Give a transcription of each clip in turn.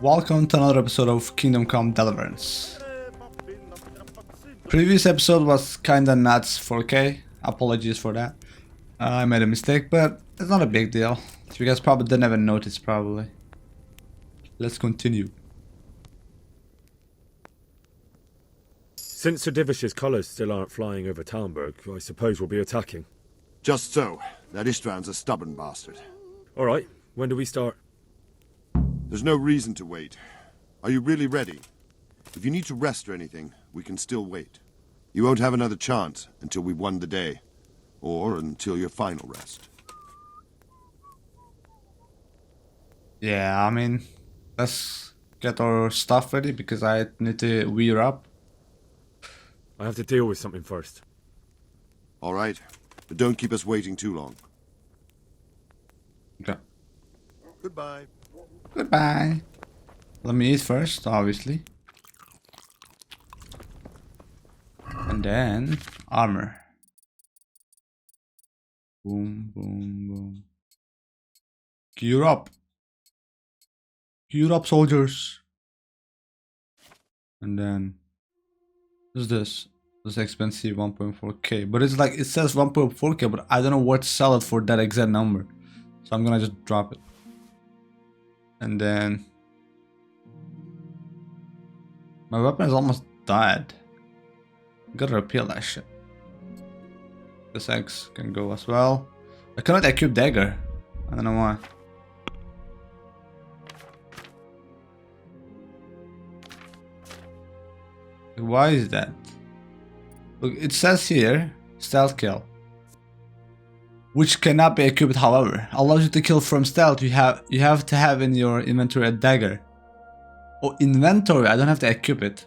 Welcome to another episode of Kingdom Come Deliverance. Previous episode was kinda nuts 4K. Apologies for that. I made a mistake, but it's not a big deal. You guys probably didn't even notice, probably. Let's continue. Since Sir Divish's colours still aren't flying over Talmberg, I suppose we'll be attacking. Just so. That István's a stubborn bastard. Alright, when do we start? There's no reason to wait. Are you really ready? If you need to rest or anything, we can still wait. You won't have another chance until we've won the day. Or until your final rest. Yeah, I mean, let's get our stuff ready because I need to wear up. I have to deal with something first. Alright, but don't keep us waiting too long. Okay. Goodbye. Goodbye. Let me eat first, obviously. And then armor. Boom, boom, boom. Gear up. Gear up, soldiers. And then what's this? This is expensive 1.4k. But it's like it says 1.4k, but I don't know where to sell it for that exact number. So I'm gonna just drop it. And then my weapon is almost died. Gotta repeal that shit. This axe can go as well. I cannot equip dagger. I don't know why. Why is that? Look, it says here stealth kill, which cannot be equipped. However, allows you to kill from stealth. You have to have in your inventory a dagger. Oh, inventory. I don't have to equip it.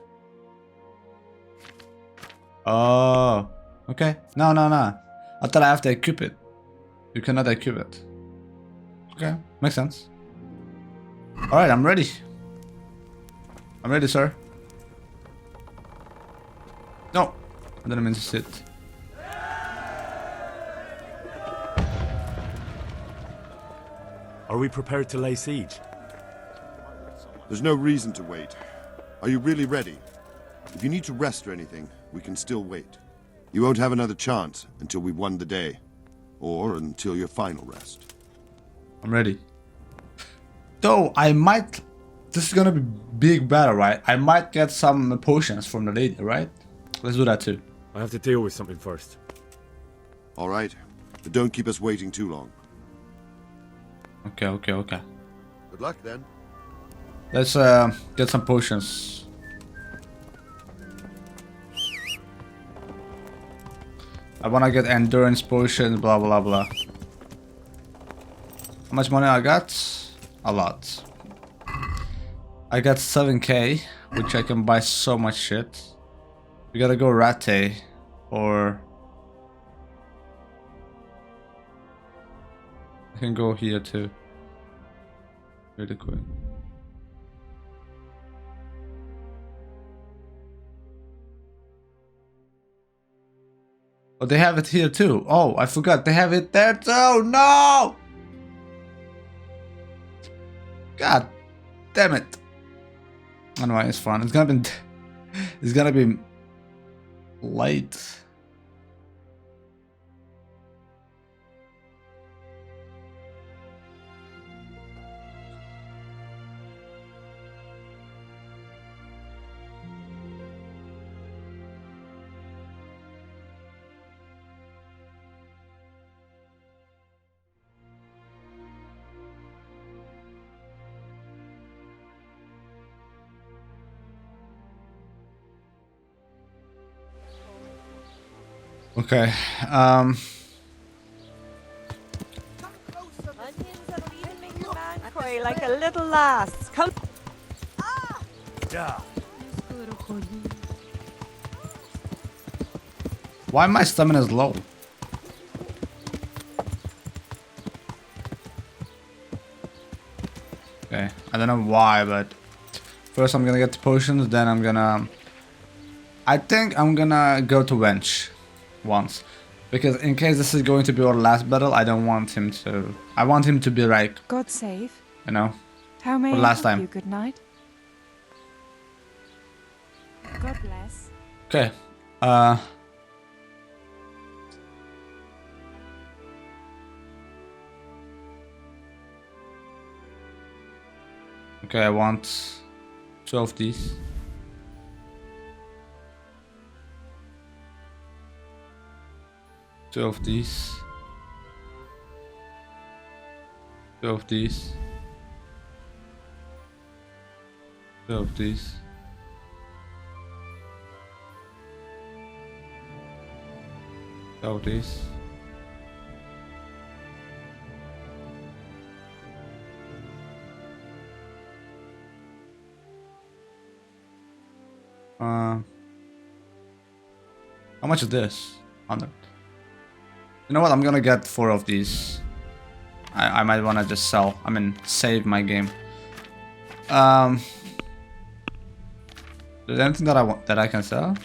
Oh, okay. No. I thought I have to equip it. You cannot equip it. Okay, makes sense. All right, I'm ready. I'm ready, sir. No, I didn't mean to sit. Are we prepared to lay siege? There's no reason to wait. Are you really ready? If you need to rest or anything, we can still wait. You won't have another chance until we've won the day. Or until your final rest. I'm ready. Though I might... This is gonna be big battle, right? I might get some potions from the lady, right? Let's do that too. I have to deal with something first. Alright, but don't keep us waiting too long. Okay. Good luck then. Let's get some potions. I wanna get endurance potions, blah blah blah. How much money I got? A lot. I got 7k, which I can buy so much shit. We gotta go Rate, or I can go here too. Really quick. Oh, they have it here too. Oh, I forgot. They have it there too. No! God damn it. Anyway, it's fun. It's gonna be late. Okay, Like a little lass. Come. why my stamina is low? Okay, I don't know why, but first I'm gonna get the potions, then I think I'm gonna go to Wench once. Because in case this is going to be our last battle, I don't want him to... I want him to be like... God save. You know? How may For I last help time. you? Good night. God bless. Okay. Okay, I want 2 of these. Two of these. 2 of these. 2 of these. 2 of these. How much is this? 100. You know what? I'm gonna get 4 of these. I might wanna just sell. I mean, save my game. There's anything that I want that I can sell?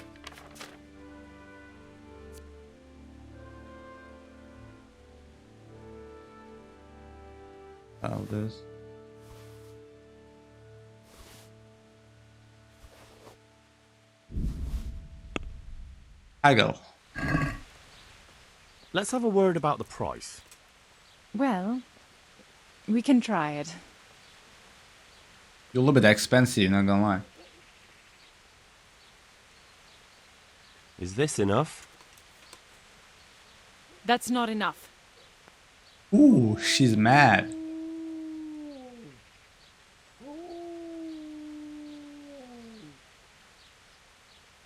Sell this. I go. Let's have a word about the price. Well, we can try it. You're a little bit expensive, not gonna lie. Is this enough? That's not enough. Ooh, she's mad.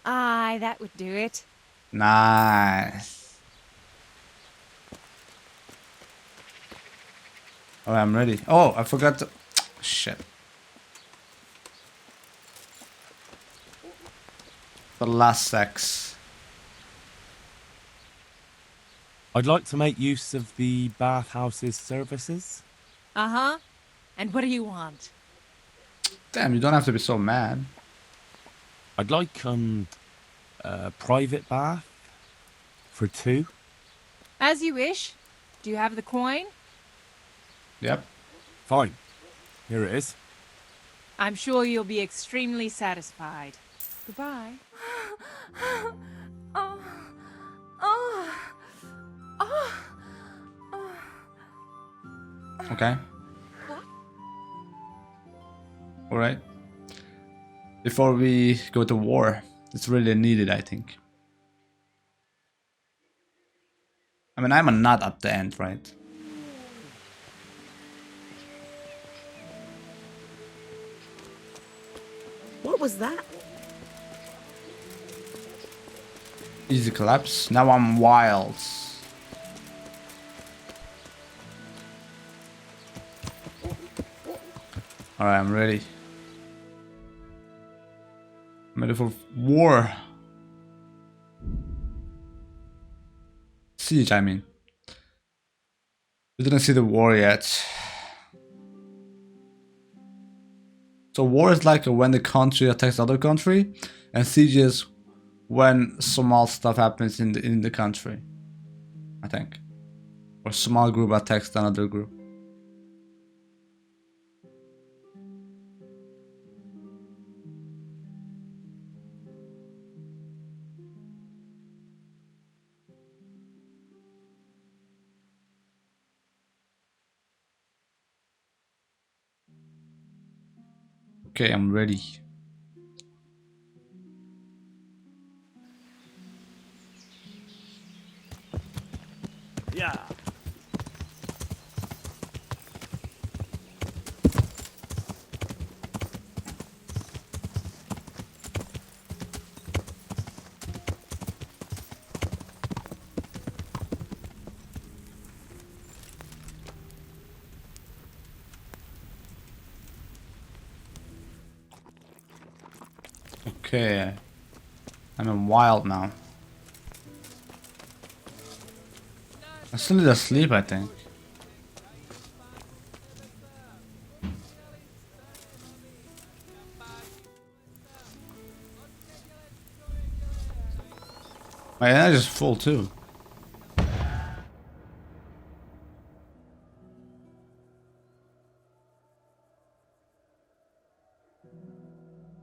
Aye, that would do it. Nice. Oh, I'm ready. Oh, I forgot to... Shit. The last sex. I'd like to make use of the bathhouse's services. Uh-huh. And what do you want? Damn, you don't have to be so mad. I'd like, a private bath for 2. As you wish. Do you have the coin? Yep. Fine. Here it is. I'm sure you'll be extremely satisfied. Goodbye. Oh. Oh. Oh. Okay. What? Alright. Before we go to war, it's really needed, I think. I mean, I'm not at the end, right? What was that? Easy collapse. Now I'm wild. Alright, I'm ready. I'm ready for war. Siege, I mean. We didn't see the war yet. So war is like when the country attacks other country, and siege is when small stuff happens in the country, I think. Or small group attacks another group. Okay, I'm ready. Yeah. Okay, I'm in wild now. I still need to sleep, I think. My energy is full too.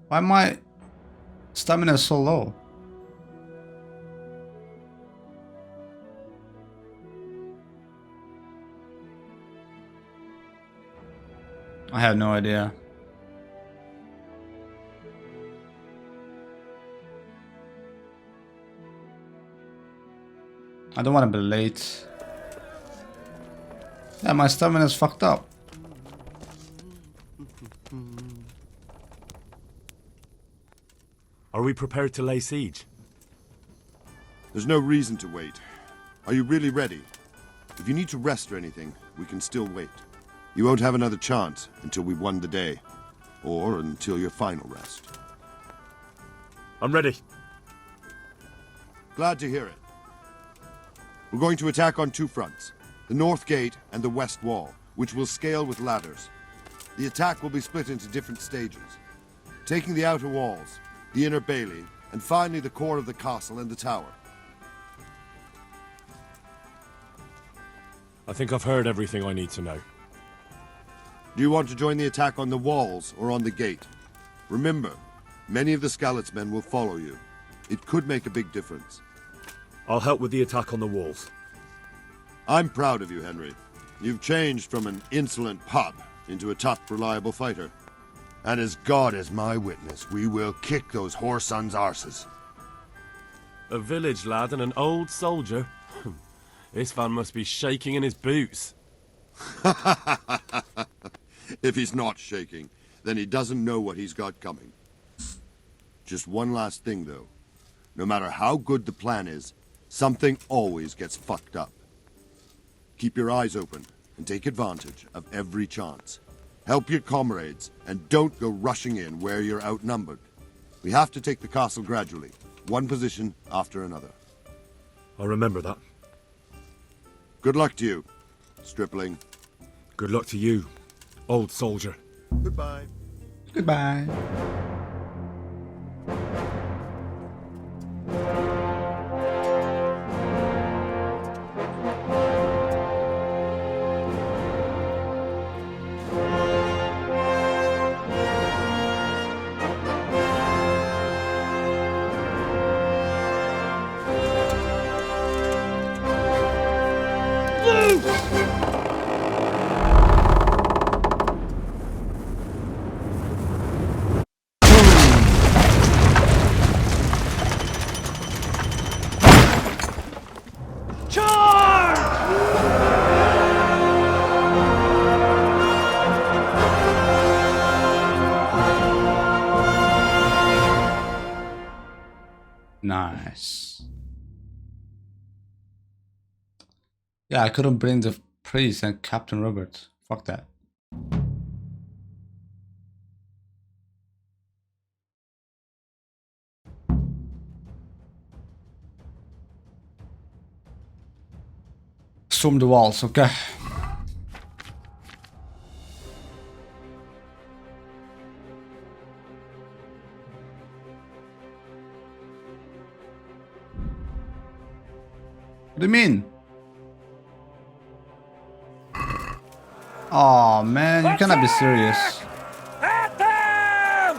Why my stamina is so low? I have no idea. I don't want to be late. Yeah, my stamina is fucked up. Are we prepared to lay siege? There's no reason to wait. Are you really ready? If you need to rest or anything, we can still wait. You won't have another chance until we've won the day. Or until your final rest. I'm ready. Glad to hear it. We're going to attack on two fronts. The north gate and the west wall, which will scale with ladders. The attack will be split into different stages. Taking the outer walls, the inner bailey, and finally the core of the castle and the tower. I think I've heard everything I need to know. Do you want to join the attack on the walls or on the gate? Remember, many of the Skalitz men will follow you. It could make a big difference. I'll help with the attack on the walls. I'm proud of you, Henry. You've changed from an insolent pup into a tough, reliable fighter. And as God is my witness, we will kick those whore sons' arses. A village lad and an old soldier? This man must be shaking in his boots. If he's not shaking, then he doesn't know what he's got coming. Just one last thing, though. No matter how good the plan is, something always gets fucked up. Keep your eyes open and take advantage of every chance. Help your comrades and don't go rushing in where you're outnumbered. We have to take the castle gradually, one position after another. I'll remember that. Good luck to you, stripling. Good luck to you, old soldier. Goodbye. Goodbye. Nice. Yeah, I couldn't bring the priest and Captain Robert. Fuck that. Storm the walls, okay. What do you mean? Oh man, you cannot be serious. At them!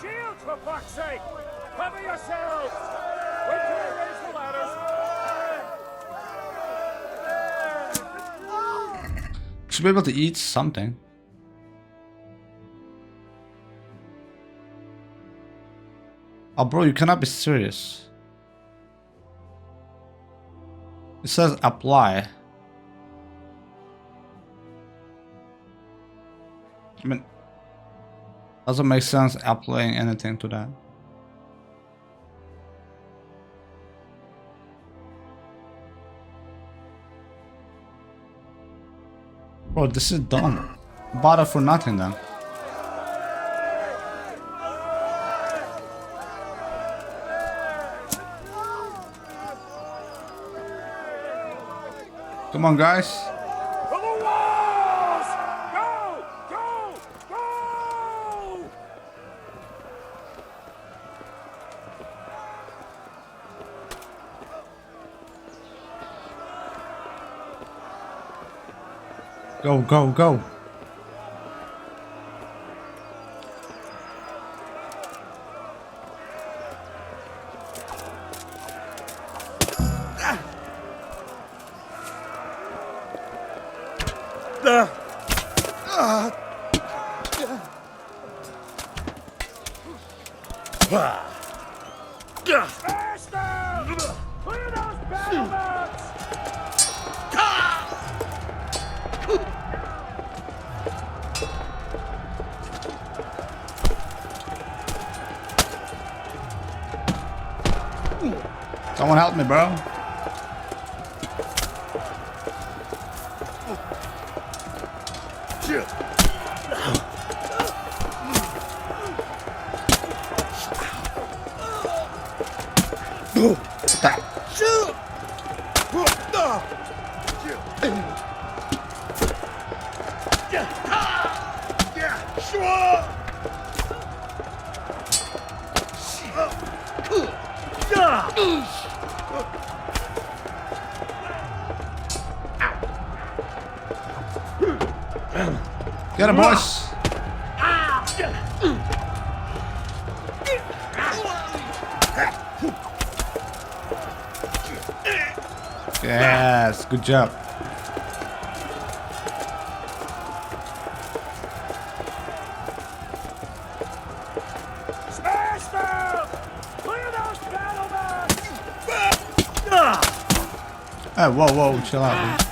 Shields, for fuck's sake! Cover yourselves! Wait till I raise the ladders! Should be able to eat something. Oh bro, you cannot be serious. It says apply. I mean, doesn't make sense applying anything to that. Bro, this is dumb. Bought it for nothing then. Come on, guys. For the walls! Go! Go! Go! Go, go, go. Someone help me, bro. Get him, boys. Yes, good job. Smash them! Clear those battlements! Hey, whoa, whoa, chill out, dude.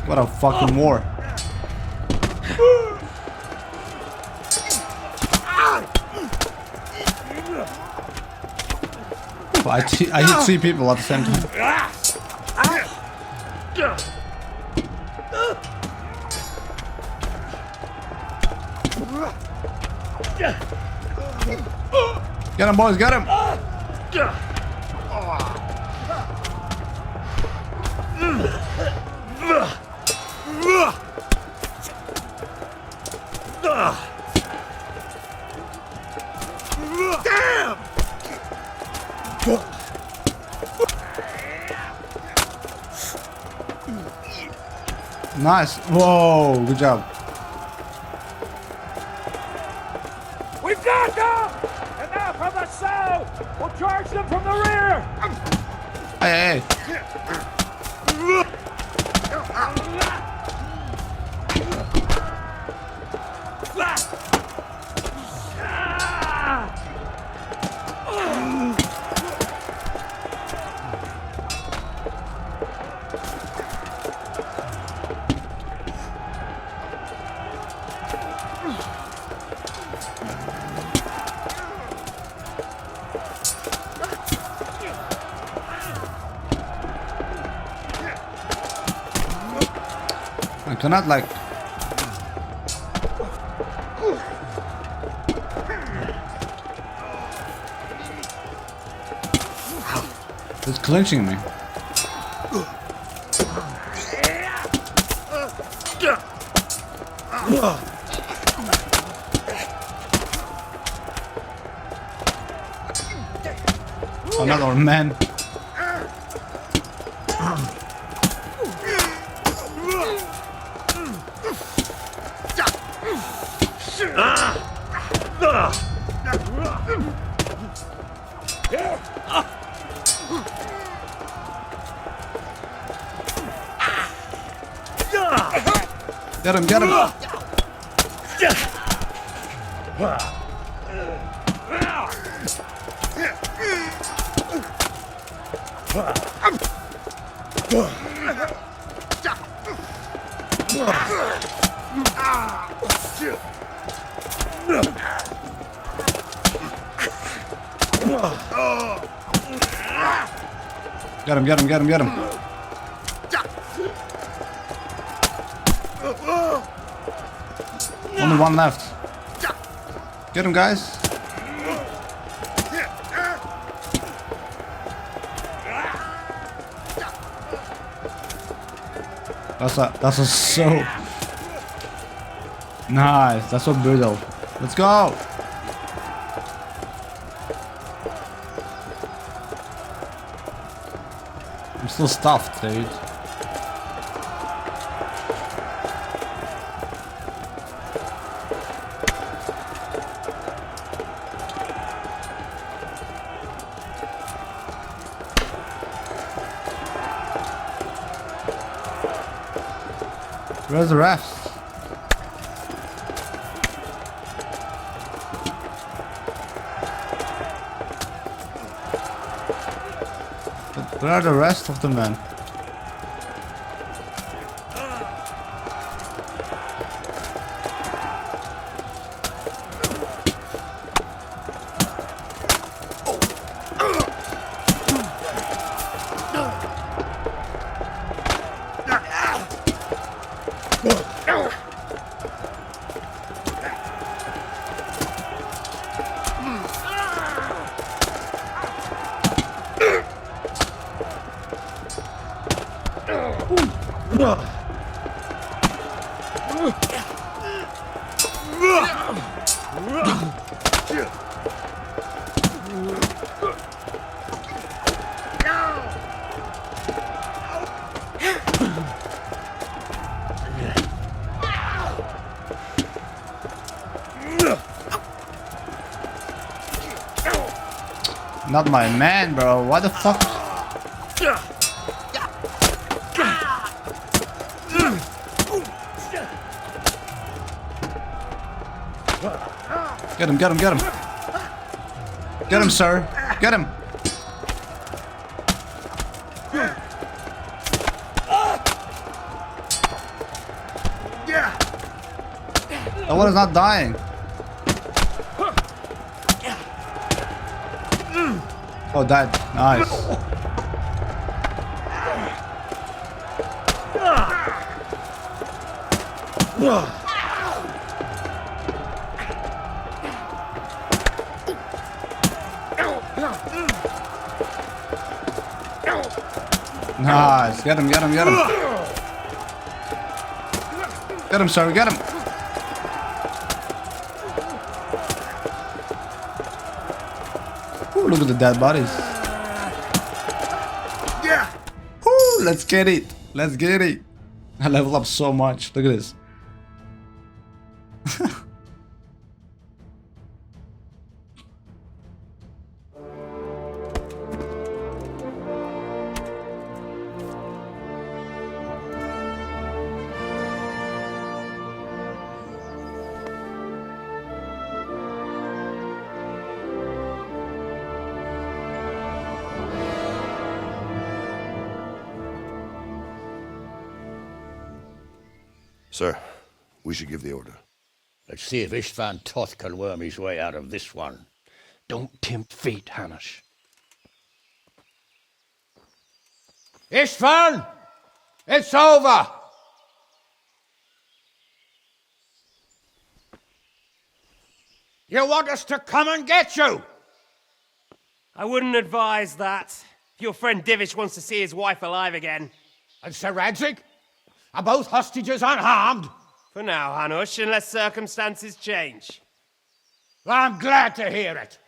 What a fucking war. I hit 3 people at the same time. Get him, boys, get him! Nice. Whoa, good job. We've got them! And now from the south! We'll charge them from the rear! Hey, hey. I cannot like. It's clinching me. Another man. Get him, get him. Get him, get him, get him, get him. Only one left. Get him, guys. That's a so nice. That's so brutal. Let's go. I'm still stuffed, dude. Where's the refs? Where are the rest of the men? Not my man, bro. What the fuck? Get him, get him, get him. Get him, sir. Get him. That one is not dying. Oh, died. Nice. Nice. Get him, get him, get him. Get him, sir. Get him. Ooh, look at the dead bodies. Yeah. Ooh, let's get it. Let's get it. I level up so much. Look at this. Sir, we should give the order. Let's see if Istvan Toth can worm his way out of this one. Don't tempt fate, Hamish. Istvan! It's over! You want us to come and get you? I wouldn't advise that. Your friend Divish wants to see his wife alive again. And Sir Radzig? Are both hostages unharmed? For now, Hanush, unless circumstances change. Well, I'm glad to hear it.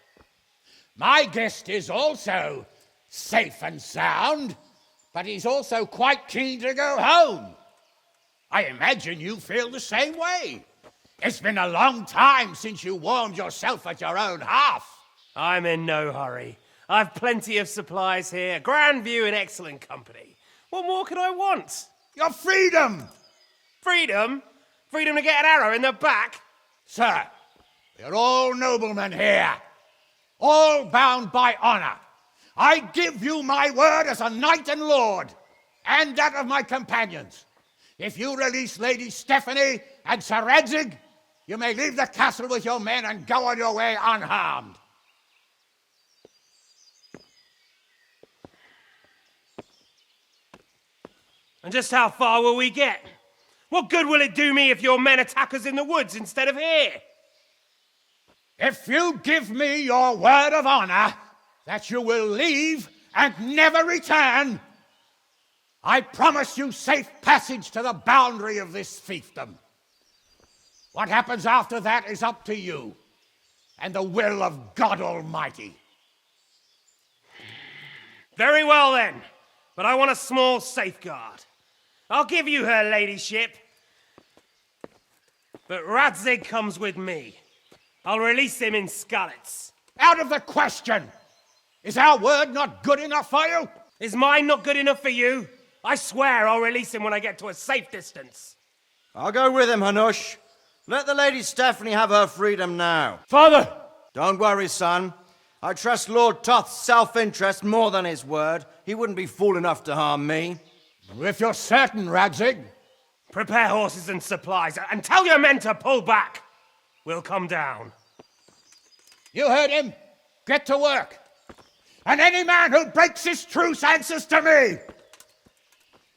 My guest is also safe and sound, but he's also quite keen to go home. I imagine you feel the same way. It's been a long time since you warmed yourself at your own hearth. I'm in no hurry. I've plenty of supplies here, grand view and excellent company. What more could I want? Your freedom! Freedom? Freedom to get an arrow in the back? Sir, we're all noblemen here, all bound by honor. I give you my word as a knight and lord, and that of my companions. If you release Lady Stephanie and Sir Radzig, you may leave the castle with your men and go on your way unharmed. And just how far will we get? What good will it do me if your men attack us in the woods instead of here? If you give me your word of honor that you will leave and never return, I promise you safe passage to the boundary of this fiefdom. What happens after that is up to you and the will of God Almighty. Very well then, but I want a small safeguard. I'll give you her ladyship, but Radzig comes with me. I'll release him in Skalitz. Out of the question! Is our word not good enough for you? Is mine not good enough for you? I swear I'll release him when I get to a safe distance. I'll go with him, Hanush. Let the Lady Stephanie have her freedom now. Father! Don't worry, son. I trust Lord Toth's self-interest more than his word. He wouldn't be fool enough to harm me. If you're certain, Radzig. Prepare horses and supplies, and tell your men to pull back. We'll come down. You heard him. Get to work. And any man who breaks this truce answers to me.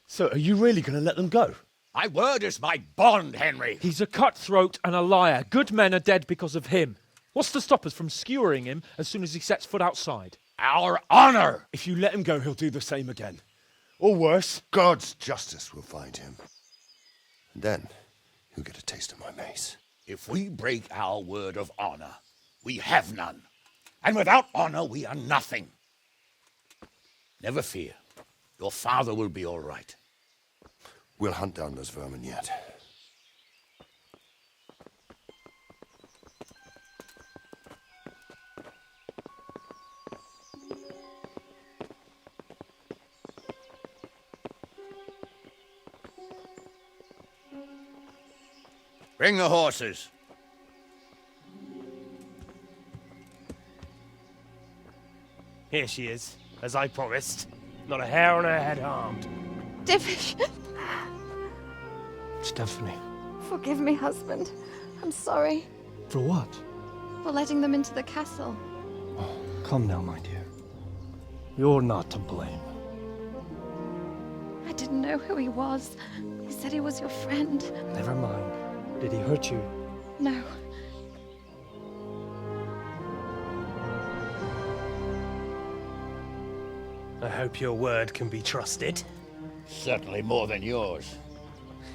So are you really going to let them go? My word is my bond, Henry. He's a cutthroat and a liar. Good men are dead because of him. What's to stop us from skewering him as soon as he sets foot outside? Our honor. If you let him go, he'll do the same again. Or worse. God's justice will find him. And then he'll get a taste of my mace. If we break our word of honor, we have none. And without honor, we are nothing. Never fear. Your father will be all right. We'll hunt down those vermin yet. Bring the horses. Here she is, as I promised. Not a hair on her head harmed. Divish, Stephanie. forgive me, husband. I'm sorry For what? for letting them into the castle. Come now, my dear. You're not to blame. I didn't know who he was. He said he was your friend. Never mind. Did he hurt you? No. I hope your word can be trusted. Certainly more than yours.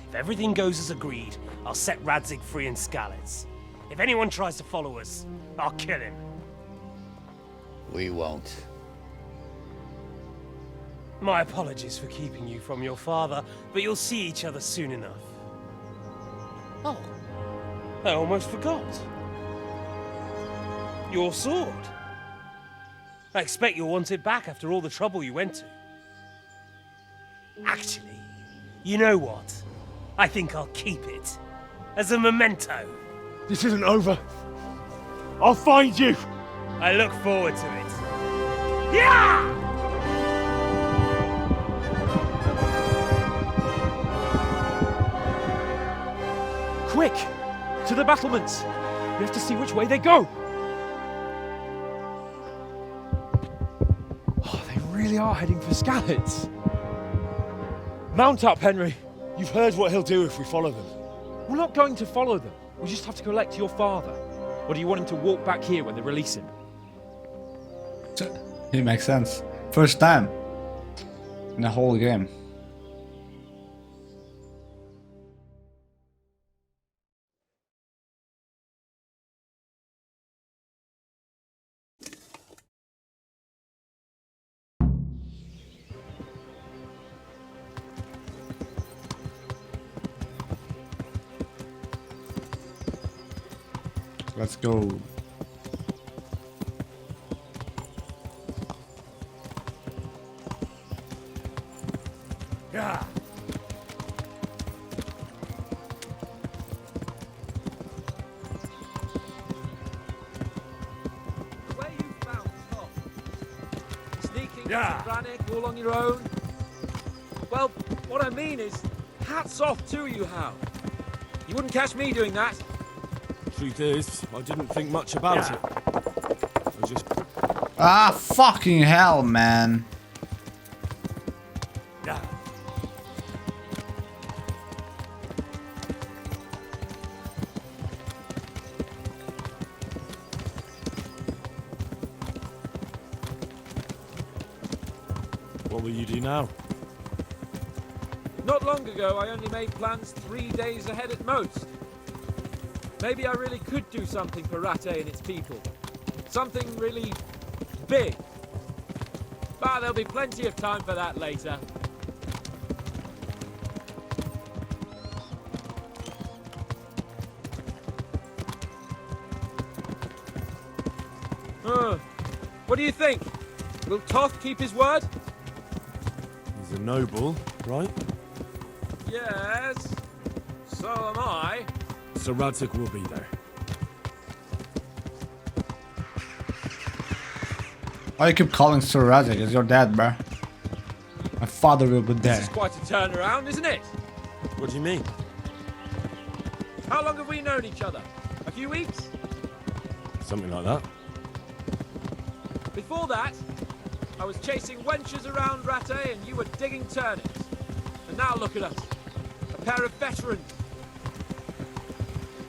If everything goes as agreed, I'll set Radzig free in Skalitz. If anyone tries to follow us, I'll kill him. We won't. My apologies for keeping you from your father, but you'll see each other soon enough. Oh, I almost forgot. Your sword. I expect you'll want it back after all the trouble you went to. Actually, you know what? I think I'll keep it. As a memento. This isn't over. I'll find you. I look forward to it. Yeah! Quick! To the battlements! We have to see which way they go! Oh, they really are heading for Skalitz. Mount up, Henry. You've heard what he'll do if we follow them. We're not going to follow them. We just have to collect your father. Or do you want him to walk back here when they release him? It makes sense. First time in the whole game. Let's go. Yeah. The way you found Tom. Sneaking Yeah. Brannick all on your own. Well, what I mean is, hats off to you, Hal. You wouldn't catch me doing that. Truth is, I didn't think much about it. I just... Ah, fucking hell, man. Yeah. What will you do now? Not long ago, I only made plans 3 days ahead at most. Maybe I really could do something for Ratte and its people. Something really big. But there'll be plenty of time for that later. What do you think? Will Toth keep his word? He's a noble, right? Yes. So am I. Sir Radzig will be there. Why you keep calling Sir Radzig? It's your dad, bruh. My father will be there. This is quite a turnaround, isn't it? What do you mean? How long have we known each other? A few weeks? Something like that. Before that, I was chasing wenches around Ratte and you were digging turnips. And now look at us. A pair of veterans.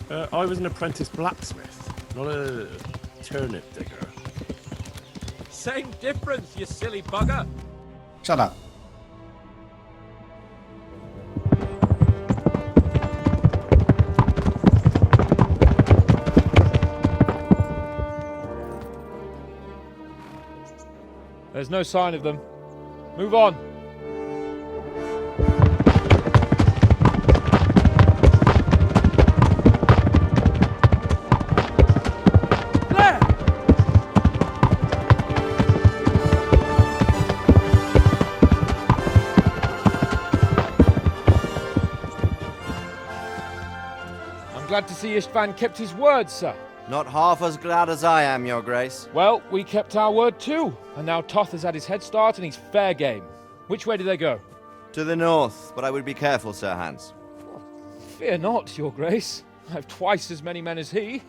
I was an apprentice blacksmith, not a turnip digger. Same difference, you silly bugger. Shut up. There's no sign of them. Move on. There! I'm glad to see Istvan kept his word, sir. Not half as glad as I am, Your Grace. Well, we kept our word too. And now Toth has had his head start and he's fair game. Which way do they go? To the north, but I would be careful, Sir Hans. Fear not, Your Grace. I have twice as many men as he.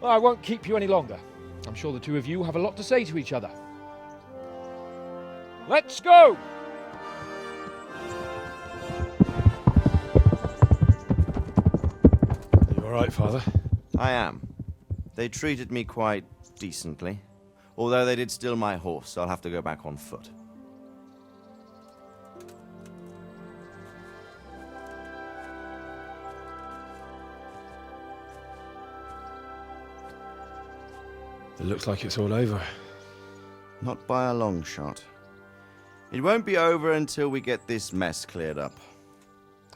Well, I won't keep you any longer. I'm sure the two of you have a lot to say to each other. Let's go! You alright, Father? I am. They treated me quite decently. Although they did steal my horse, so I'll have to go back on foot. It looks like it's all over. Not by a long shot. It won't be over until we get this mess cleared up.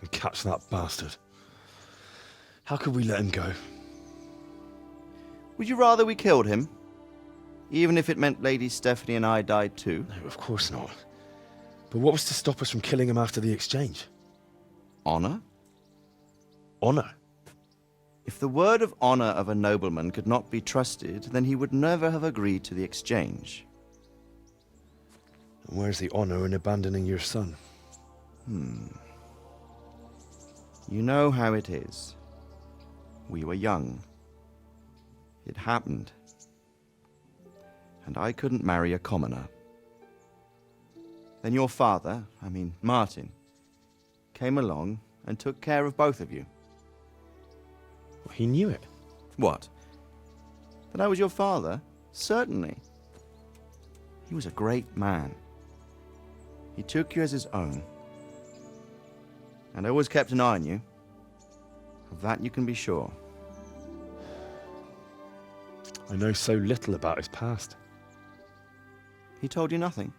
And catch that bastard. How could we let him go? Would you rather we killed him? Even if it meant Lady Stephanie and I died too? No, of course not. But what was to stop us from killing him after the exchange? Honor? Honor? If the word of honor of a nobleman could not be trusted, then he would never have agreed to the exchange. And where's the honor in abandoning your son? You know how it is. We were young. It happened. And I couldn't marry a commoner. Then your father, Martin, came along and took care of both of you. Well, he knew it. What? That I was your father? Certainly. He was a great man. He took you as his own. And always kept an eye on you. Of that you can be sure. I know so little about his past. He told you nothing?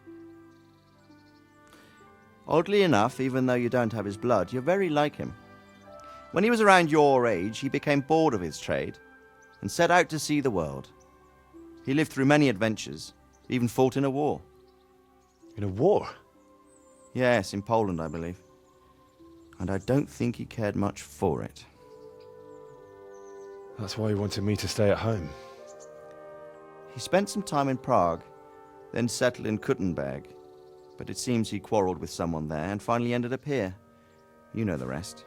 Oddly enough, even though you don't have his blood, you're very like him. When he was around your age, he became bored of his trade and set out to see the world. He lived through many adventures, even fought in a war. In a war? Yes, in Poland, I believe. And I don't think he cared much for it. That's why he wanted me to stay at home. He spent some time in Prague, then settled in Kuttenberg. But it seems he quarreled with someone there and finally ended up here. You know the rest.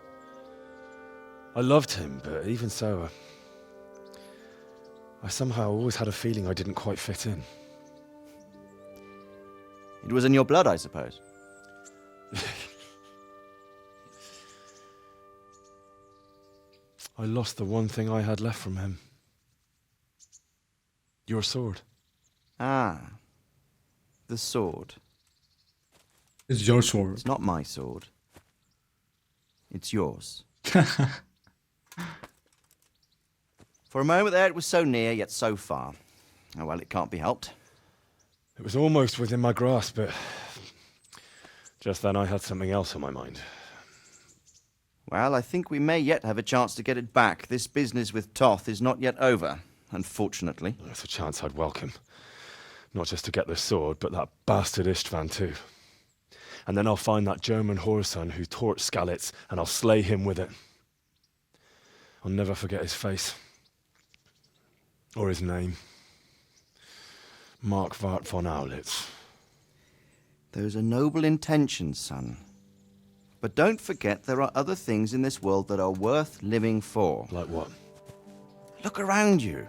I loved him, but even so, I somehow always had a feeling I didn't quite fit in. It was in your blood, I suppose. I lost the one thing I had left from him. Your sword. Ah, the sword. It's your sword. It's not my sword. It's yours. For a moment there, it was so near, yet so far. Oh, well, it can't be helped. It was almost within my grasp, but just then I had something else on my mind. Well, I think we may yet have a chance to get it back. This business with Toth is not yet over, unfortunately. That's a chance I'd welcome. Not just to get the sword, but that bastard Istvan too. And then I'll find that German whoreson who torched Skalitz, and I'll slay him with it. I'll never forget his face. Or his name. Marquardt von Aulitz. Those are noble intentions, son. But don't forget there are other things in this world that are worth living for. Like what? Look around you.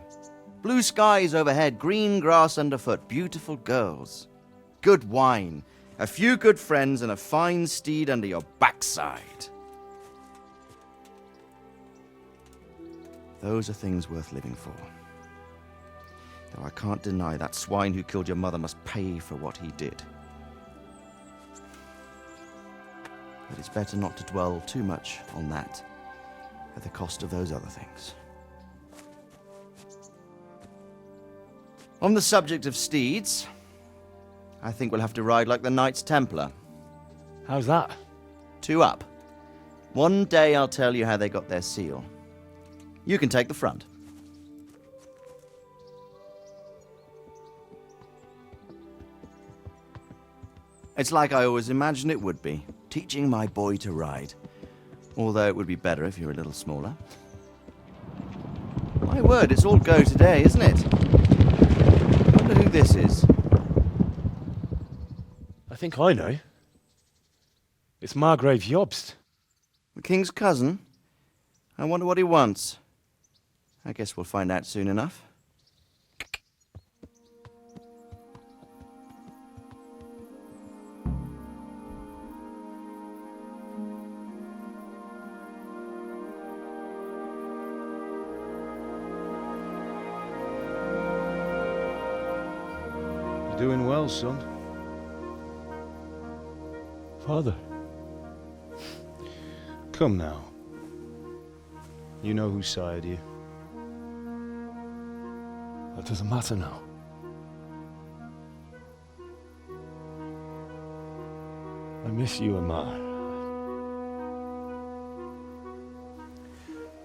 Blue skies overhead, green grass underfoot, beautiful girls. Good wine, a few good friends, and a fine steed under your backside. Those are things worth living for. Though I can't deny that swine who killed your mother must pay for what he did. But it's better not to dwell too much on that at the cost of those other things. On the subject of steeds, I think we'll have to ride like the Knights Templar. How's that? 2 up. One day I'll tell you how they got their seal. You can take the front. It's like I always imagined it would be, teaching my boy to ride. Although it would be better if you were a little smaller. My word, it's all go today, isn't it? I wonder who this is. I think I know. It's Margrave Jobst. The king's cousin? I wonder what he wants. I guess we'll find out soon enough. Doing well, son. Father. Come now. You know who sired you. That doesn't matter now. I miss you, Amar.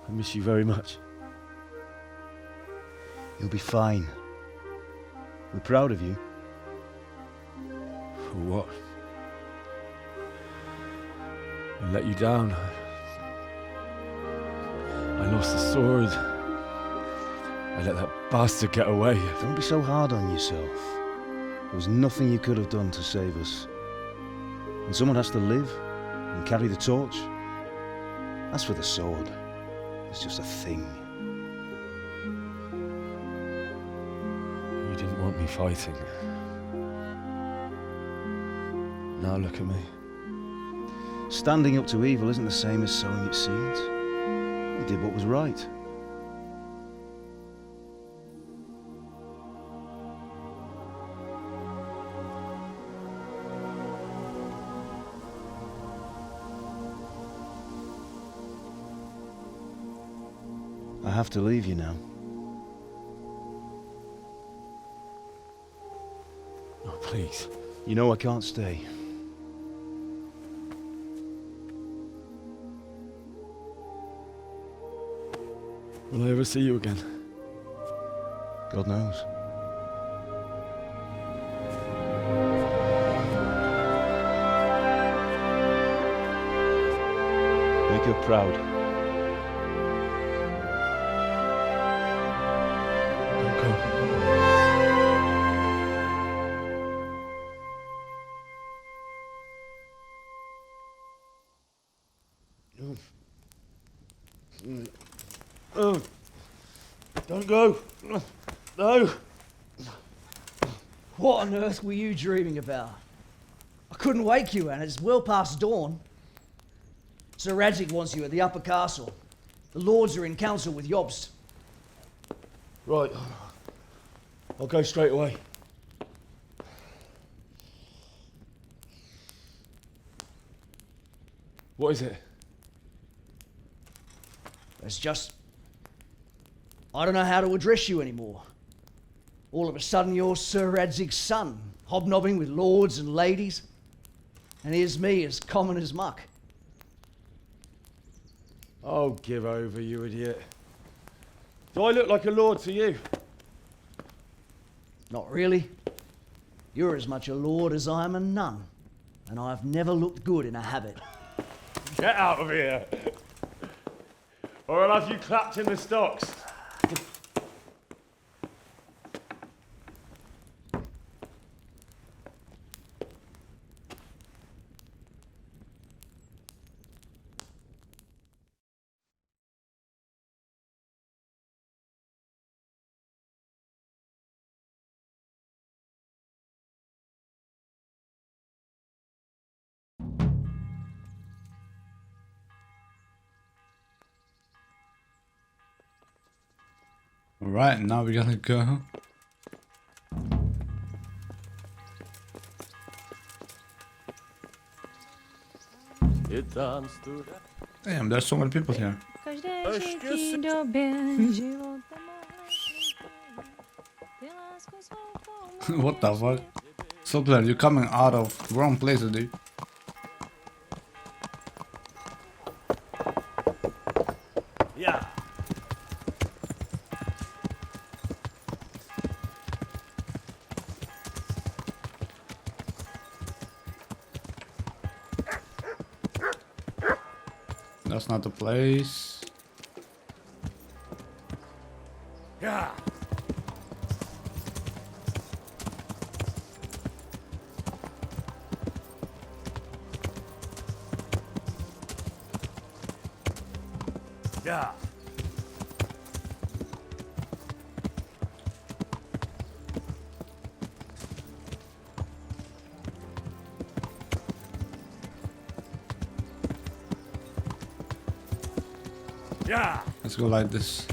I miss you very much. You'll be fine. We're proud of you. For what? I let you down. I lost the sword. I let that bastard get away. Don't be so hard on yourself. There was nothing you could have done to save us. And someone has to live and carry the torch. As for the sword, it's just a thing. You didn't want me fighting. Now look at me. Standing up to evil isn't the same as sowing its seeds. You did what was right. I have to leave you now. Oh, please. You know I can't stay. Will I ever see you again? God knows. Make her proud. Don't go. Oh, don't go. No. What on earth were you dreaming about? I couldn't wake you, and it's well past dawn. Sir Radzig wants you at the upper castle. The lords are in council with Jobst. Right. I'll go straight away. What is it? It's just... I don't know how to address you anymore. All of a sudden you're Sir Radzig's son, hobnobbing with lords and ladies. And here's me, as common as muck. Oh, give over, you idiot. Do I look like a lord to you? Not really. You're as much a lord as I am a nun. And I've never looked good in a habit. Get out of here! Or I'll have you clapped in the stocks. Alright, now we're gonna go. Damn, there's so many people here. What the fuck? So glad you're coming out of the wrong places, dude. Yeah. That's not the place. Yeah. Yeah. Yeah. Let's go like this.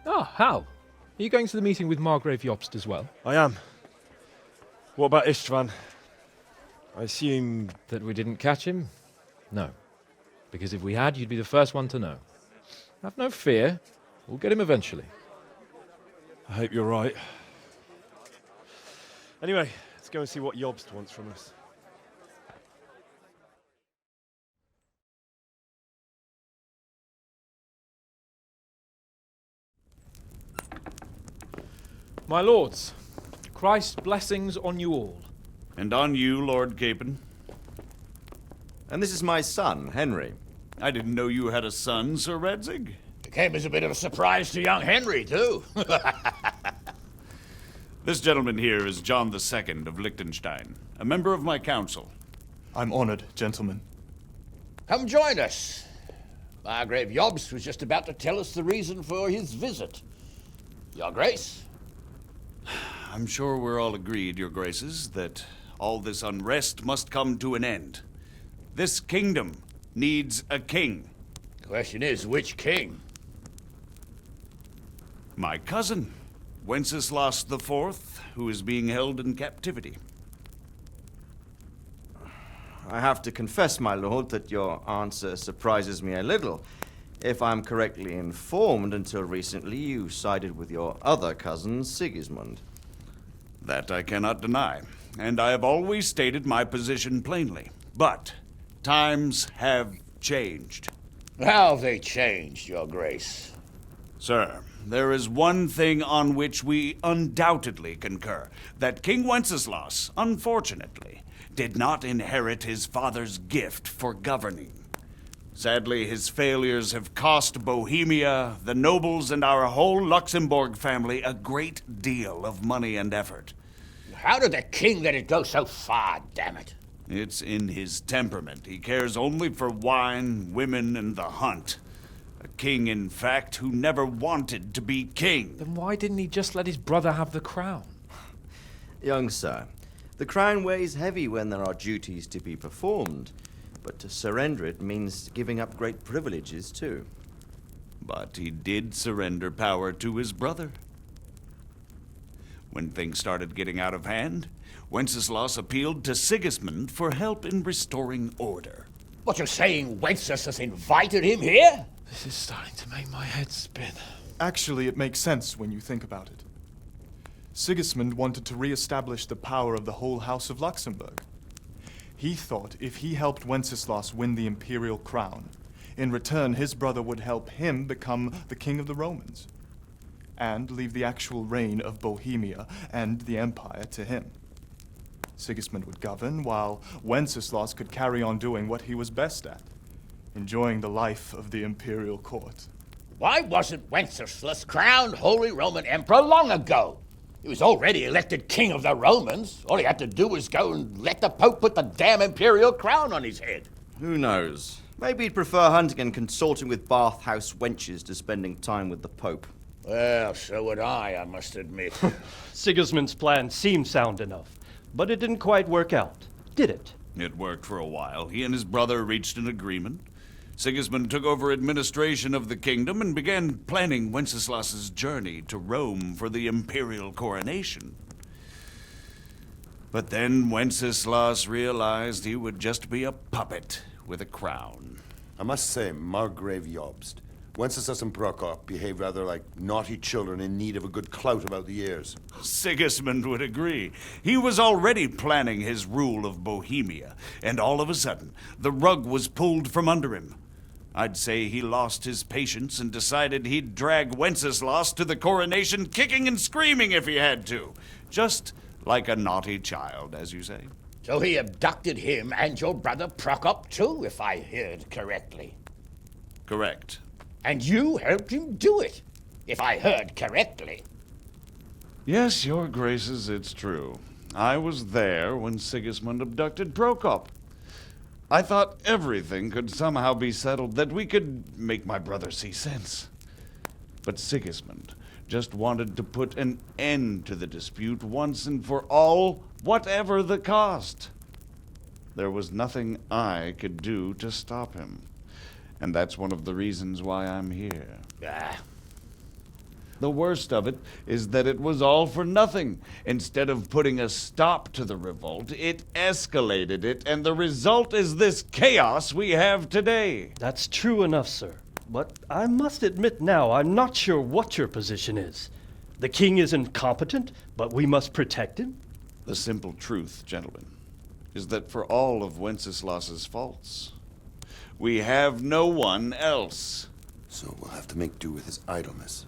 Ah, Hal. Are you going to the meeting with Margrave Jobst as well? I am. What about Istvan? I assume... That we didn't catch him? No. Because if we had, you'd be the first one to know. Have no fear. We'll get him eventually. I hope you're right. Anyway, let's go and see what Jobst wants from us. My lords, Christ's blessings on you all. And on you, Lord Capon. And this is my son, Henry. I didn't know you had a son, Sir Radzig. It came as a bit of a surprise to young Henry, too. This gentleman here is John II of Liechtenstein, a member of my council. I'm honored, gentlemen. Come join us. Margrave Jobst was just about to tell us the reason for his visit. Your Grace? I'm sure we're all agreed, Your Graces, that all this unrest must come to an end. This kingdom needs a king. The question is, which king? My cousin, Wenceslaus IV, who is being held in captivity. I have to confess, my lord, that your answer surprises me a little. If I'm correctly informed, until recently you sided with your other cousin, Sigismund. That I cannot deny, and I have always stated my position plainly. But times have changed. How have they changed, Your Grace? Sir, there is one thing on which we undoubtedly concur, that King Wenceslaus, unfortunately, did not inherit his father's gift for governing. Sadly, his failures have cost Bohemia, the nobles, and our whole Luxembourg family a great deal of money and effort. How did the king let it go so far, damn it? It's in his temperament. He cares only for wine, women, and the hunt. A king, in fact, who never wanted to be king. Then why didn't he just let his brother have the crown? Young sir, the crown weighs heavy when there are duties to be performed, but to surrender it means giving up great privileges too. But he did surrender power to his brother. When things started getting out of hand, Wenceslaus appealed to Sigismund for help in restoring order. What, you're saying Wenceslas invited him here? This is starting to make my head spin. Actually, it makes sense when you think about it. Sigismund wanted to re-establish the power of the whole House of Luxembourg. He thought if he helped Wenceslaus win the imperial crown, in return his brother would help him become the king of the Romans, and leave the actual reign of Bohemia and the empire to him. Sigismund would govern, while Wenceslaus could carry on doing what he was best at, enjoying the life of the imperial court. Why wasn't Wenceslas crowned Holy Roman Emperor long ago? He was already elected king of the Romans. All he had to do was go and let the Pope put the damn imperial crown on his head. Who knows? Maybe he'd prefer hunting and consorting with bathhouse wenches to spending time with the Pope. Well, so would I must admit. Sigismund's plan seemed sound enough, but it didn't quite work out, did it? It worked for a while. He and his brother reached an agreement. Sigismund took over administration of the kingdom and began planning Wenceslas's journey to Rome for the imperial coronation. But then Wenceslaus realized he would just be a puppet with a crown. I must say, Margrave Jobst, Wenceslas and Prokop behave rather like naughty children in need of a good clout about the ears. Sigismund would agree. He was already planning his rule of Bohemia, and all of a sudden, the rug was pulled from under him. I'd say he lost his patience and decided he'd drag Wenceslaus to the coronation kicking and screaming if he had to. Just like a naughty child, as you say. So he abducted him and your brother Prokop too, if I heard correctly. Correct. And you helped him do it, if I heard correctly. Yes, your graces, it's true. I was there when Sigismund abducted Prokop. I thought everything could somehow be settled, that we could make my brother see sense. But Sigismund just wanted to put an end to the dispute once and for all, whatever the cost. There was nothing I could do to stop him. And that's one of the reasons why I'm here. The worst of it is that it was all for nothing. Instead of putting a stop to the revolt, it escalated it, and the result is this chaos we have today. That's true enough, sir. But I must admit now, I'm not sure what your position is. The king is incompetent, but we must protect him? The simple truth, gentlemen, is that for all of Wenceslas's faults, we have no one else. So we'll have to make do with his idleness.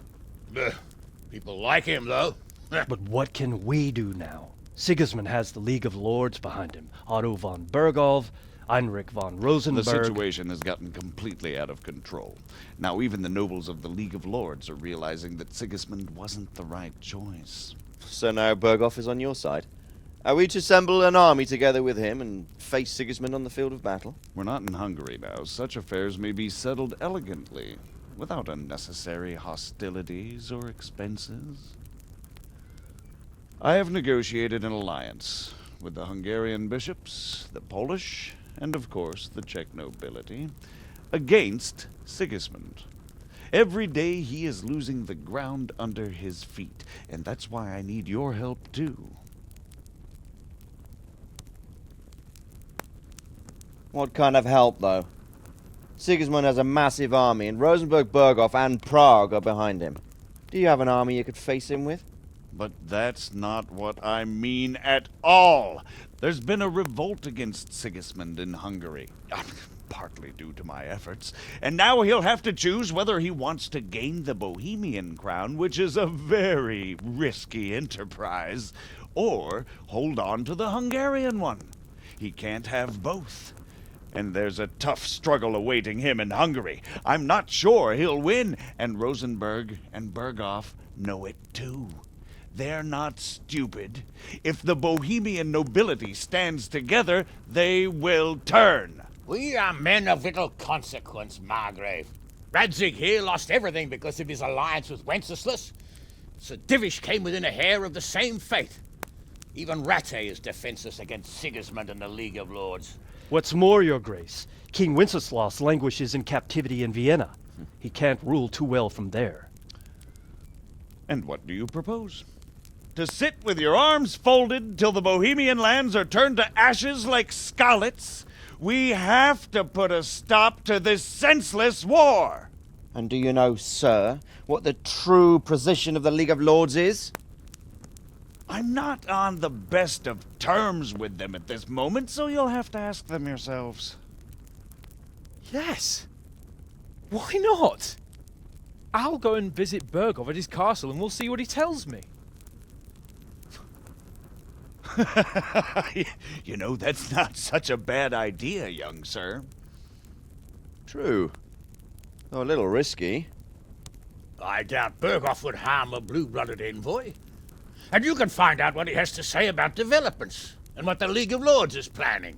People like him, though. But what can we do now? Sigismund has the League of Lords behind him. Otto von Berghof, Heinrich von Rosenberg. The situation has gotten completely out of control. Now even the nobles of the League of Lords are realizing that Sigismund wasn't the right choice. So now Berghof is on your side? Are we to assemble an army together with him and face Sigismund on the field of battle? We're not in Hungary now. Such affairs may be settled elegantly, without unnecessary hostilities or expenses. I have negotiated an alliance with the Hungarian bishops, the Polish, and of course the Czech nobility, against Sigismund. Every day he is losing the ground under his feet, and that's why I need your help too. What kind of help, though? Sigismund has a massive army, and Rosenberg, Berghof, and Prague are behind him. Do you have an army you could face him with? But that's not what I mean at all. There's been a revolt against Sigismund in Hungary, partly due to my efforts, and now he'll have to choose whether he wants to gain the Bohemian crown, which is a very risky enterprise, or hold on to the Hungarian one. He can't have both. And there's a tough struggle awaiting him in Hungary. I'm not sure he'll win, and Rosenberg and Berghof know it too. They're not stupid. If the Bohemian nobility stands together, they will turn. We are men of little consequence, Margrave. Radzig here lost everything because of his alliance with Wenceslas. Sir Divish came within a hair of the same fate. Even Rattay is defenseless against Sigismund and the League of Lords. What's more, your grace, King Wenceslaus languishes in captivity in Vienna. He can't rule too well from there. And what do you propose? To sit with your arms folded till the Bohemian lands are turned to ashes like Skalitz? We have to put a stop to this senseless war! And do you know, sir, what the true position of the League of Lords is? I'm not on the best of terms with them at this moment, so you'll have to ask them yourselves. Yes. Why not? I'll go and visit Bergov at his castle and we'll see what he tells me. You know, that's not such a bad idea, young sir. True. Though a little risky. I doubt Bergov would harm a blue-blooded envoy. And you can find out what he has to say about developments and what the League of Lords is planning.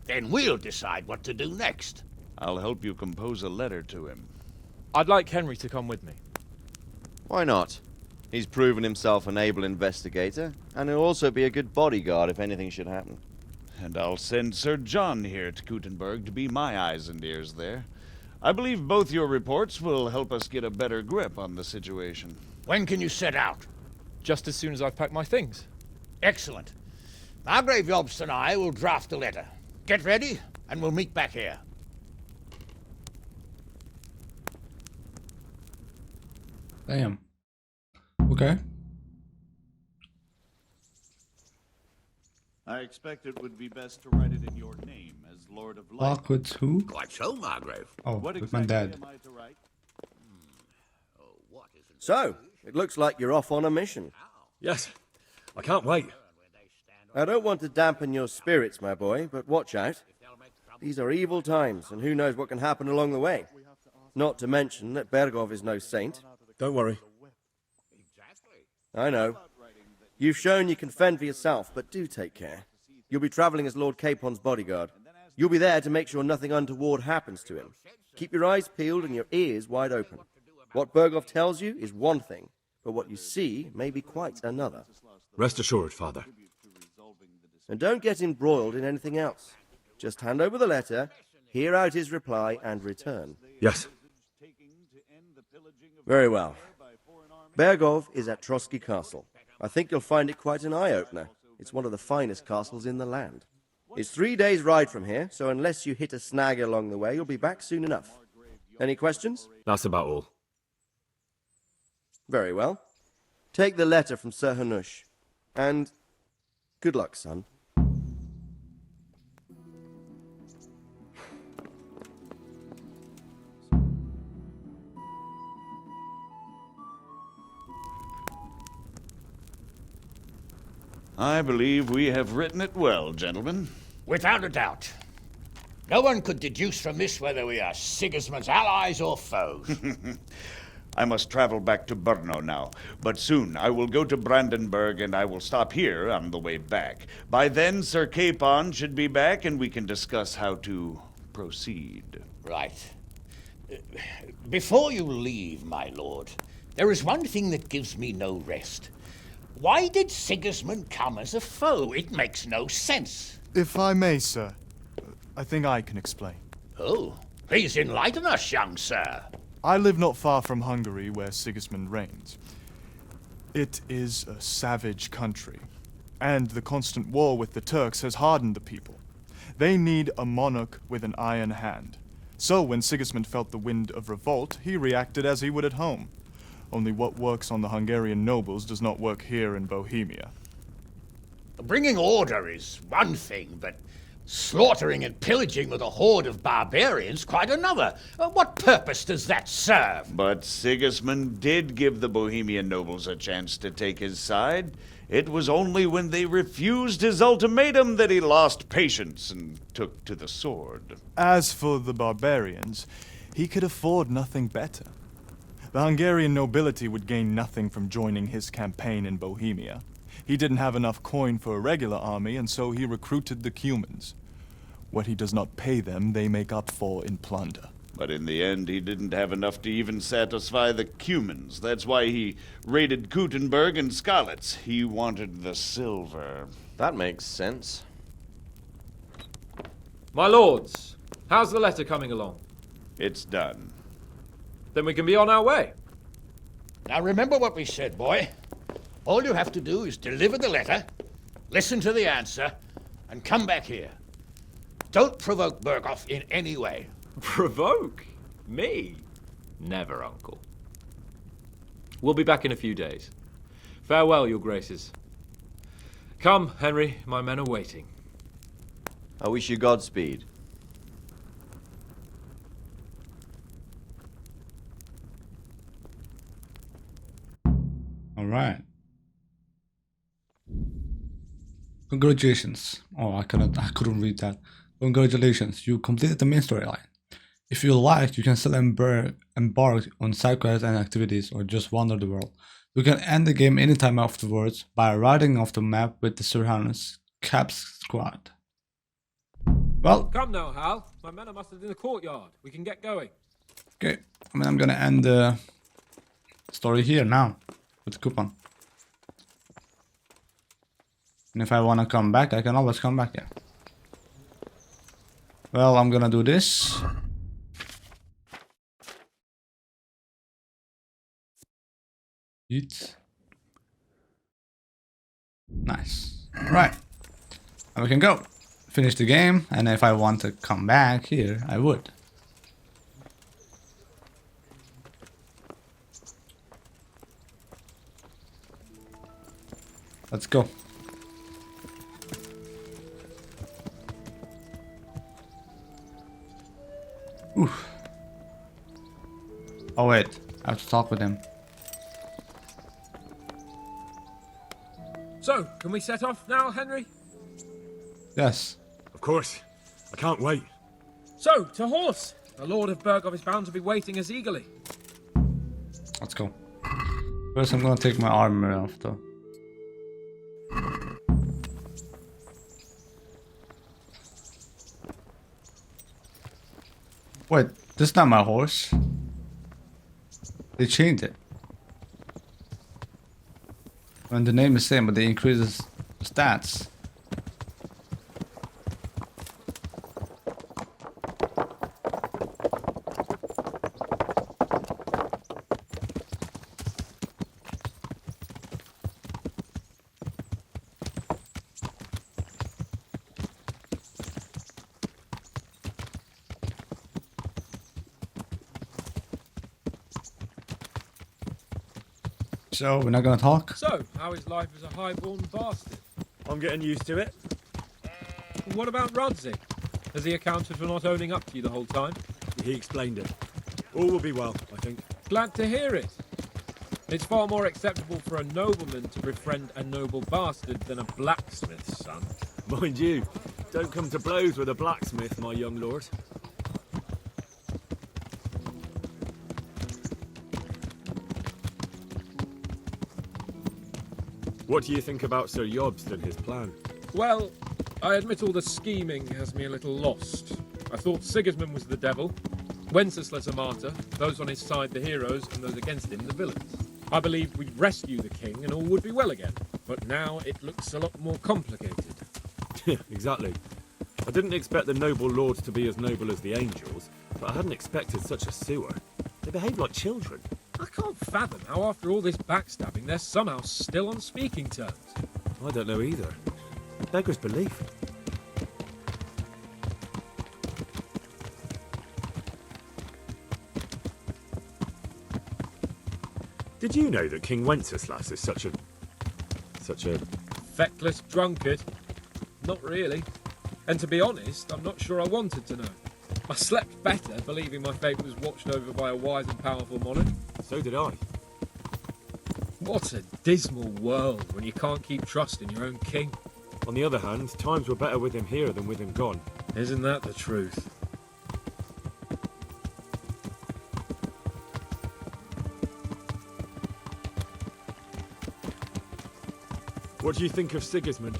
Then we'll decide what to do next. I'll help you compose a letter to him. I'd like Henry to come with me. Why not? He's proven himself an able investigator, and he'll also be a good bodyguard if anything should happen. And I'll send Sir John here to Kuttenberg to be my eyes and ears there. I believe both your reports will help us get a better grip on the situation. When can you set out? Just as soon as I've packed my things. Excellent. Margrave Jobst and I will draft a letter. Get ready, and we'll meet back here. Damn. Okay. I expect it would be best to write it in your name as Lord of Light. Walk with who? Quite so, Margrave. Oh, What with my exactly dad. am I to write? So, it looks like you're off on a mission. Yes. I can't wait. I don't want to dampen your spirits, my boy, but watch out. These are evil times, and who knows what can happen along the way. Not to mention that Bergov is no saint. Don't worry. I know. You've shown you can fend for yourself, but do take care. You'll be traveling as Lord Capon's bodyguard. You'll be there to make sure nothing untoward happens to him. Keep your eyes peeled and your ears wide open. What Bergov tells you is one thing, but what you see may be quite another. Rest assured, Father. And don't get embroiled in anything else. Just hand over the letter, hear out his reply, and return. Yes. Very well. Bergov is at Trotsky Castle. I think you'll find it quite an eye-opener. It's one of the finest castles in the land. It's 3 days' ride from here, so unless you hit a snag along the way, you'll be back soon enough. Any questions? That's about all. Very well. Take the letter from Sir Hanush. And good luck, son. I believe we have written it well, gentlemen. Without a doubt. No one could deduce from this whether we are Sigismund's allies or foes. I must travel back to Brno now, but soon I will go to Brandenburg and I will stop here on the way back. By then, Sir Capon should be back and we can discuss how to proceed. Right. Before you leave, my lord, there is one thing that gives me no rest. Why did Sigismund come as a foe? It makes no sense. If I may, sir, I think I can explain. Oh, please enlighten us, young sir. I live not far from Hungary, where Sigismund reigns. It is a savage country, and the constant war with the Turks has hardened the people. They need a monarch with an iron hand. So when Sigismund felt the wind of revolt, he reacted as he would at home. Only what works on the Hungarian nobles does not work here in Bohemia. Bringing order is one thing, but slaughtering and pillaging with a horde of barbarians quite another. What purpose does that serve? But Sigismund did give the Bohemian nobles a chance to take his side. It was only when they refused his ultimatum that he lost patience and took to the sword. As for the barbarians, he could afford nothing better. The Hungarian nobility would gain nothing from joining his campaign in Bohemia. He didn't have enough coin for a regular army, and so he recruited the Cumans. What he does not pay them, they make up for in plunder. But in the end, he didn't have enough to even satisfy the Cumans. That's why he raided Kuttenberg and Skalitz. He wanted the silver. That makes sense. My lords, how's the letter coming along? It's done. Then we can be on our way. Now remember what we said, boy. All you have to do is deliver the letter, listen to the answer, and come back here. Don't provoke Berghoff in any way. Provoke? Me? Never, Uncle. We'll be back in a few days. Farewell, your graces. Come, Henry, my men are waiting. I wish you Godspeed. All right. Congratulations. Oh, I couldn't read that. Congratulations, you completed the main storyline. If you like, you can still embark on side quests and activities, or just wander the world. You can end the game anytime afterwards by riding off the map with the Sirhanus Caps squad. Well, come now, Hal. My men are mustered in the courtyard. We can get going. Okay, I'm gonna end the story here now with Cuman. And if I wanna come back, I can always come back here. Well, I'm gonna do this. Eat. Nice. Right. And we can go. Finish the game, and if I want to come back here, I would. Let's go. Oof. Oh wait, I have to talk with him. So, can we set off now, Henry? Yes. Of course. I can't wait. So, to horse! The Lord of Berghoff is bound to be waiting us eagerly. Let's go. First I'm gonna take my armor off though. Wait, this is not my horse. They changed it. And the name is same, but they increase the stats. So, we're not gonna talk? So, how is life as a highborn bastard? I'm getting used to it. What about Radzig? Has he accounted for not owning up to you the whole time? He explained it. All will be well, I think. Glad to hear it. It's far more acceptable for a nobleman to befriend a noble bastard than a blacksmith's son. Mind you, don't come to blows with a blacksmith, my young lord. What do you think about Sir Jobst and his plan? Well, I admit all the scheming has me a little lost. I thought Sigismund was the devil, Wenceslaus a martyr, those on his side the heroes, and those against him the villains. I believed we'd rescue the king and all would be well again, but now it looks a lot more complicated. Yeah, exactly. I didn't expect the noble lords to be as noble as the angels, but I hadn't expected such a sewer. They behave like children. I can't fathom how after all this backstabbing they're somehow still on speaking terms. I don't know either. It beggars belief. Did you know that King Wenceslaus is such a... Feckless drunkard? Not really. And to be honest, I'm not sure I wanted to know. I slept better believing my fate was watched over by a wise and powerful monarch. So did I. What a dismal world when you can't keep trust in your own king. On the other hand, times were better with him here than with him gone. Isn't that the truth? What do you think of Sigismund?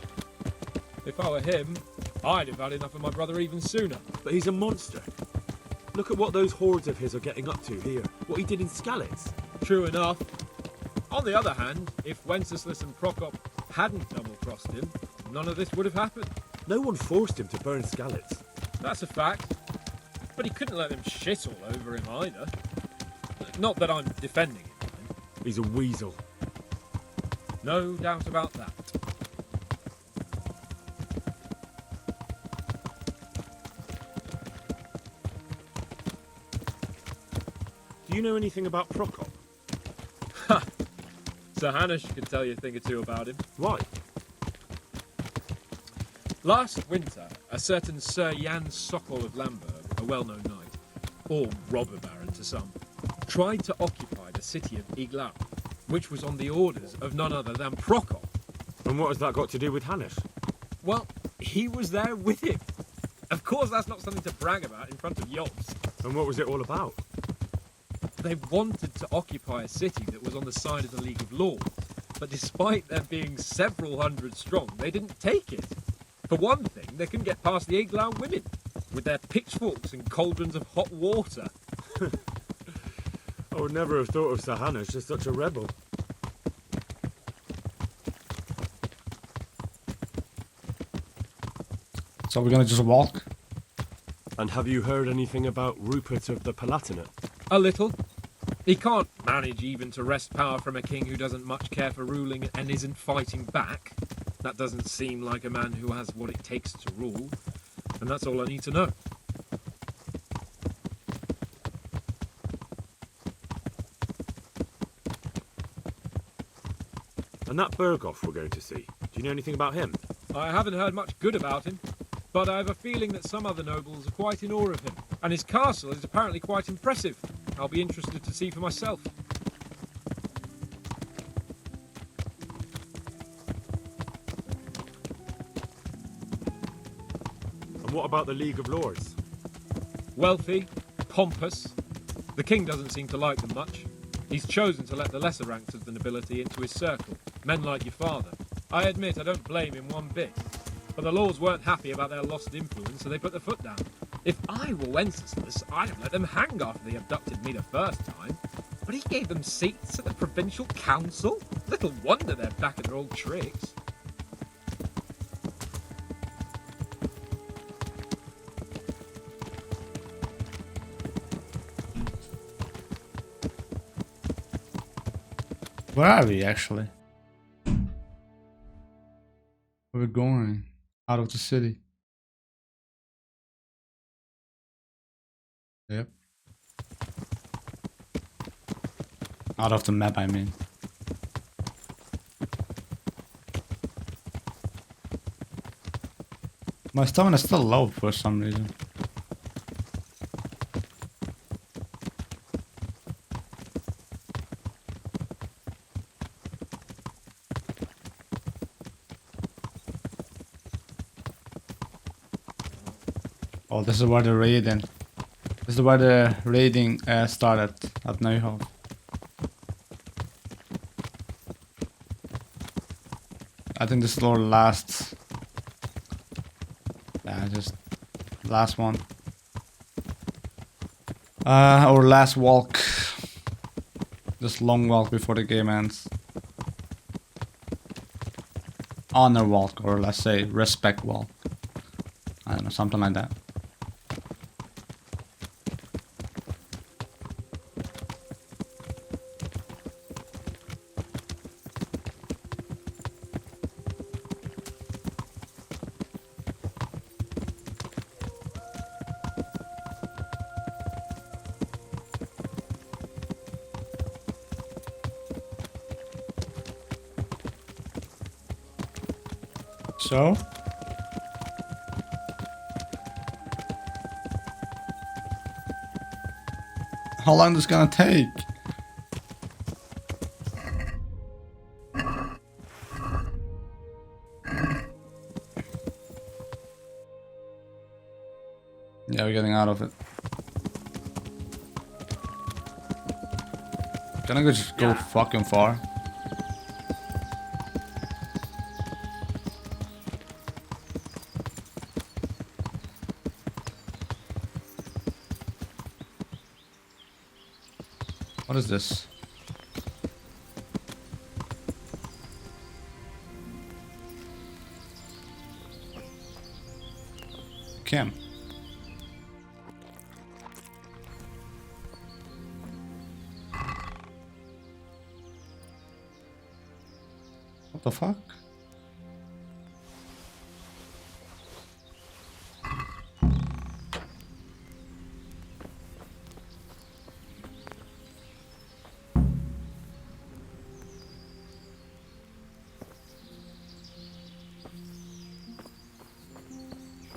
If I were him, I'd have had enough of my brother even sooner. But he's a monster. Look at what those hordes of his are getting up to here. What he did in Skalitz. True enough. On the other hand, if Wenceslaus and Prokop hadn't double-crossed him, none of this would have happened. No one forced him to burn Skalitz. That's a fact. But he couldn't let them shit all over him either. Not that I'm defending him. He's a weasel. No doubt about that. Do you know anything about Prokop? Sir Hanush can tell you a thing or two about him. Why? Last winter, a certain Sir Jan Sokol of Lamberg, a well-known knight, or robber baron to some, tried to occupy the city of Iglau, which was on the orders of none other than Prokop. And what has that got to do with Hanush? Well, he was there with him. Of course, that's not something to brag about in front of Yobs. And what was it all about? They wanted to occupy a city that was on the side of the League of Lords, but despite there being several hundred strong, they didn't take it. For one thing, they couldn't get past the Iglau women, with their pitchforks and cauldrons of hot water. I would never have thought of Sir Hanush as such a rebel. So we're gonna just walk? And have you heard anything about Rupert of the Palatinate? A little. He can't manage even to wrest power from a king who doesn't much care for ruling and isn't fighting back. That doesn't seem like a man who has what it takes to rule. And that's all I need to know. And that Berghoff we're going to see, do you know anything about him? I haven't heard much good about him, but I have a feeling that some other nobles are quite in awe of him. And his castle is apparently quite impressive. I'll be interested to see for myself. And what about the League of Lords? Wealthy, pompous. The king doesn't seem to like them much. He's chosen to let the lesser ranks of the nobility into his circle, men like your father. I admit I don't blame him one bit. But the lords weren't happy about their lost influence, so they put their foot down. If I were Wenceslas, I'd have let them hang after they abducted me the first time. But he gave them seats at the provincial council? Little wonder they're back at their old tricks. Where are we actually? Where are we going? Out of the city. Yep. Out of the map, I mean. My stamina is still low for some reason. Oh, this is where the raiding. This is where the raiding started at Neuhof. I think this is our last. Yeah, just last one. Our last walk. This long walk before the game ends. Honor walk, or let's say respect walk. I don't know, something like that. So? How long is this gonna take? Yeah, we're getting out of it. Can I just go fucking far? What is this? Kim. the fuck?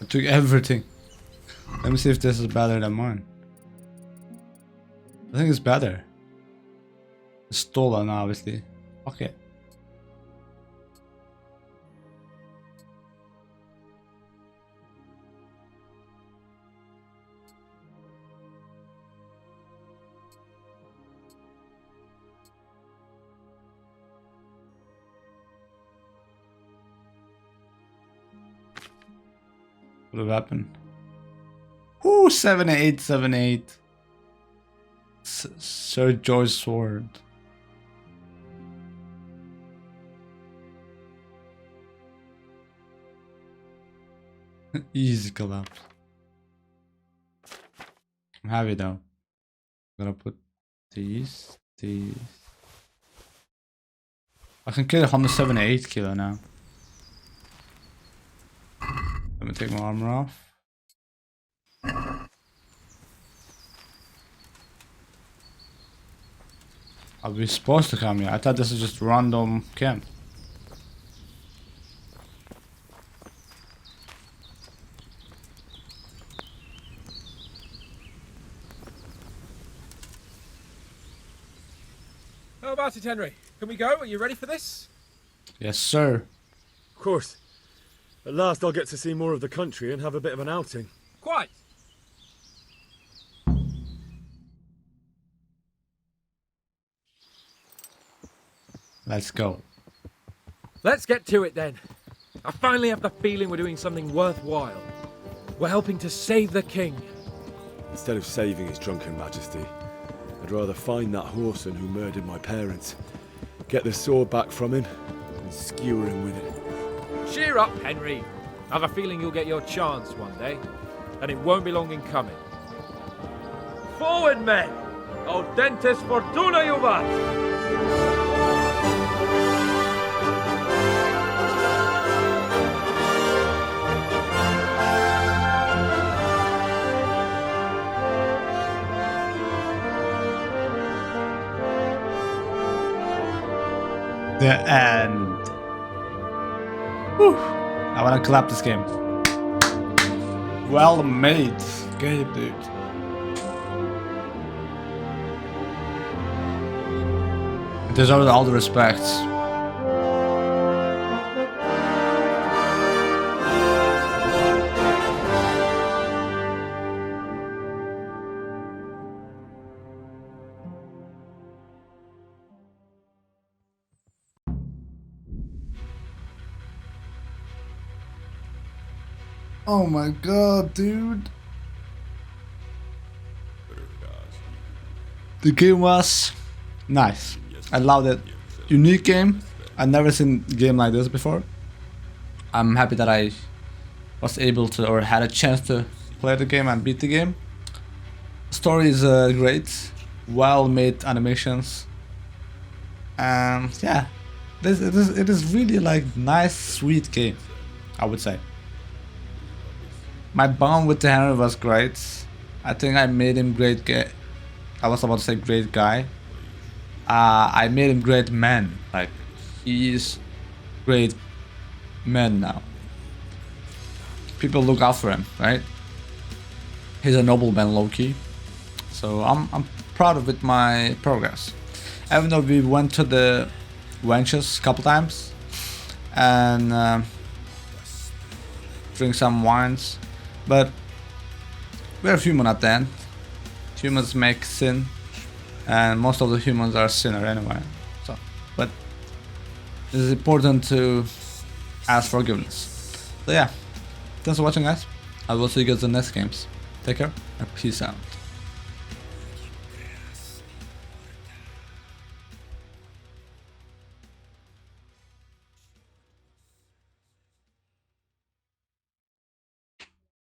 I took everything. Let me see if this is better than mine. I think it's better. It's stolen, obviously. Okay. What a weapon. Ooh, 7878. Sir George sword. Easy collapse. I'm happy though. I'm gonna put these. I can kill 178 kilo now. Let me take my armor off. Are we supposed to come here? I thought this is just random camp. How about it, Henry? Can we go? Are you ready for this? Yes, sir. Of course. At last I'll get to see more of the country and have a bit of an outing. Quite. Let's go. Let's get to it then. I finally have the feeling we're doing something worthwhile. We're helping to save the king. Instead of saving his drunken majesty, I'd rather find that whoreson who murdered my parents, get the sword back from him, and skewer him with it. Cheer up, Henry. I have a feeling you'll get your chance one day, and it won't be long in coming. Forward, men! Audentes fortuna juvat! The end. Whew. I wanna clap this game. Well made game, dude. It deserves all the respect. Oh my god, dude. The game was nice. I loved it. Unique game. I've never seen a game like this before. I'm happy that I was able to, or had a chance to play the game and beat the game. Story is great. Well made animations. And yeah, it is really like nice, sweet game, I would say. My bond with Henry was great. I think I made him great. I was about to say great guy. I made him great man. Like, he's great man now. People look out for him, right? He's a nobleman, low-key. So I'm proud of it, my progress. Even though we went to the wenches a couple times and drink some wines. But we're human at the end. Humans make sin, and most of the humans are sinner anyway. So, but it is important to ask forgiveness. So yeah, thanks for watching, guys. I will see you guys in the next games. Take care and peace out.